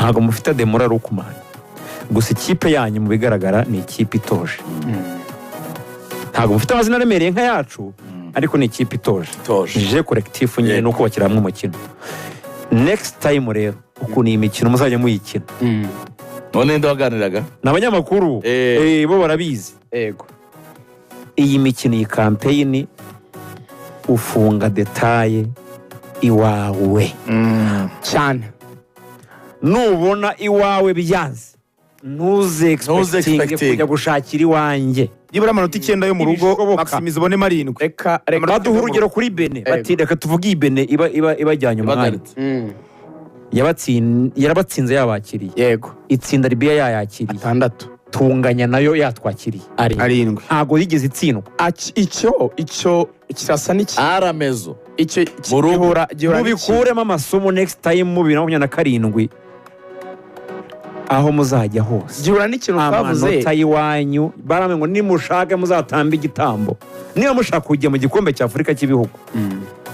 ntabwo mufite Demora Lukman, gusa ikipe yanyu mu bigaragara ni ikipe itoje. Ntabwo mufite amazina aremereye nka yacu, ariko ni ikipe itoje. Je collectif nyine nuko bakira hamwe umukino. Next time rero ukuntu iyi mikino muzajya muyikina. None ndaganiraga n'abanyamakuru bo barabizi. Yego. Iyi mikino, iyi campaign ufunga detaye iwawe cyane. Nubona iwawe byanze ntuze expecting kujya gushakira iwanjye. Yibura amanota 9 yo mu rugo Maximize ibone 7. Reka baduha urugero kuri Bene, bati reka tuvuge iyi Bene ibajyanye umwanya. Yarabatsinze yabakiriye. Yego. Itsinda Libya yayakiriye 6. Tunganya nayo yatwakiriye 7. ntago yigeze itsindwa. Icyo kirasa n'iki aramezo icyo gihora mubikuremo amasomo next time mu 2027 aho muzajya hose. Gihura n'ikintu twavuze amanota y'iwanyu barame ngo nimushake muzatamba igitambo. Niba mushaka kujya mu gikombe cya Afurika cy'ibihugu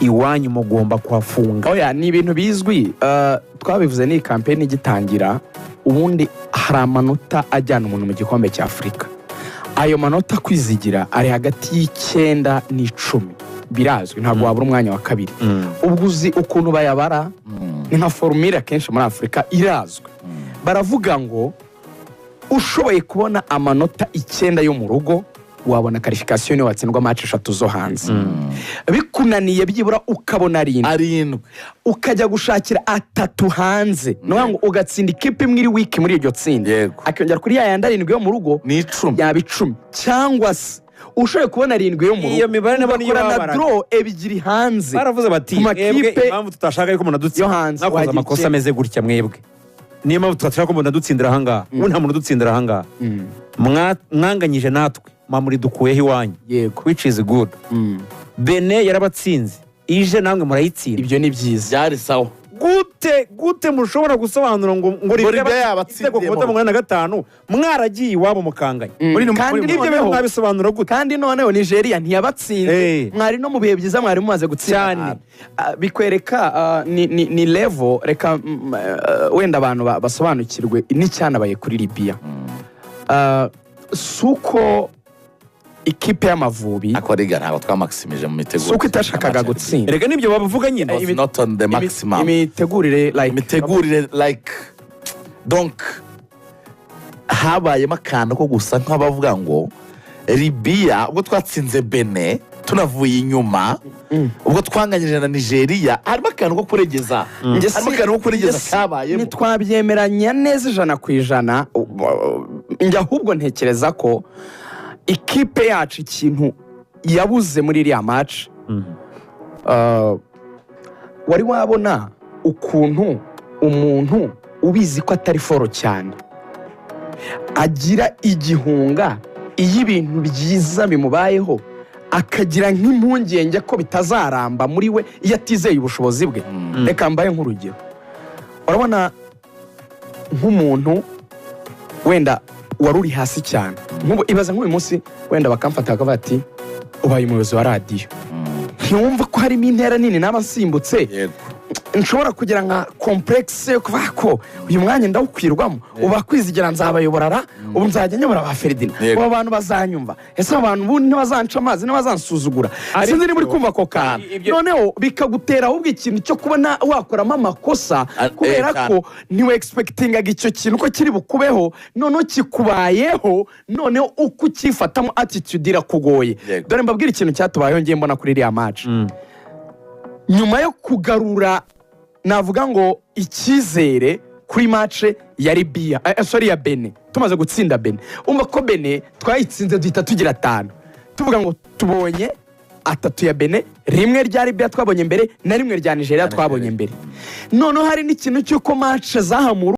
iwanyu mugomba kuhafunga. Oya, ni ibintu bizwi. Twabivuze ni campaign igitangira, ubundi hari amanota ajyana umuntu mu gikombe cya Afurika. Ayo manota kwizigira ari hagati y'9 n'10. Birazwi, ntabwo wabura umwanya wa kabiri. Ubwo uzi ukuntu bayabara, ni nka formule kenshi muri Afurika irazwe. Baravuga ngo ushoboye kubona amanota 9 yo mu rugo wabona qualification yo watsindwa match 3 zo hanze. Bikunaniye byibura ukabona 7 ukajya gushakira 3 hanze, no ngo ugatsinda ikipe imwe iri week muri iryo tsinda, akongera kuri ya yanda 7 yo mu rugo ni 10 yaba 10 cyangwa se ushoboye kubona 7 yo mu rugo. Iyo mibare nabone iyo na draw ebyiri hanze. Baravuze bati mwebwe impamvu tutashaka yuko umuntu adutsinda nakoze amakosa ameze gutya mwebwe. Niyo mpamvu tutashaka ko umuntu adutsindira ahangaha. Nta muntu udutsindira ahangaha. Mwanganyije natwe mamuri dukuyeho iwanyu. Yego. Which is good. Bene yarabatsinze ije namwe murayitsinda. Ibyo ni byiza. Byari sawa. Gute mushobora gusobanura ngo Libya yabatsindiye ku 85 mwaragiye iwabo mukanganya. Kandi ibyo mwabisobanura gute? Kandi noneho Nigeria ntiyabatsinze. Mwari no mu bihe byiza mwari mumaze gutsinda. Bikwereka ni level. Reka wenda abantu basobanukirwe n'icyanabaye kuri Libya. Suko ikipe y'Amavubi akoriga ntabwo twamaximije mu mitegurire. Suko itashakaga gutsinda. Rega nibyo bavuga nyine. Not on the maximum. Imitegurire like donc habayemo akantu ko gusa nk'abavuga ngo Libya ubwo twatsinze Benin tunavuye inyuma, ubwo twanganyije na Nigeria harimo akantu ko kuregeza. Harimo akantu ko kuregeza kabayemo. Ntitwabyemeranya neza 100%. Njya ahubwo ntekereza ko ikipe yacu ikintu yabuze muri iriya match, wari wabona ukuntu umuntu ubizi ko atari foro cyane agira igihunga iyo ibintu byiza bimubayeho, akagira nk'impungenge ko bitazaramba muri we iyo atizeye ubushobozi bwe. Reka mbaye nk'urugero, urabona nk'umuntu wenda wari uri hasi cyane, ibaza nk'uyu munsi wenda bakamfata bakavuga ati ubaye umuyobozi wa radiyo, ntiwumva ko harimo intera nini naba nsimbutse nshobora kugira nka complexe yo kuvuga ko uyu mwanya ndawukwirwamo, uba kwizigira nzabayobora ubu nzajya nyobora ba Ferdinand, abo bantu bazanyumva, ese abantu bundi ntibazanca amazi ntibazansuzugura, sinzi niba uri kumva ko kantu. Noneho bikagutera ahubwo ikintu cyo kubona wakoramo amakosa kubera ko ntiwe expectingaga icyo kintu ko kiri bukubeho, noneho kikubayeho, noneho uko ukifatamo attitude irakugoye. Dore mbabwira ikintu cyatubayeho ngiye mbona kuri iriya match. Nyuma yo kugarura navuga ngo icyizere kuri match ya Libya, ya Benin, tumaze gutsinda Benin, umva ko Benin twayitsinze duhita tugira 5, tuvuga ngo tubonye 3 ya Benin, 1 rya Libya twabonye mbere na 1 rya Nigeria twabonye mbere. Noneho hari n'ikintu cy'uko match zahamura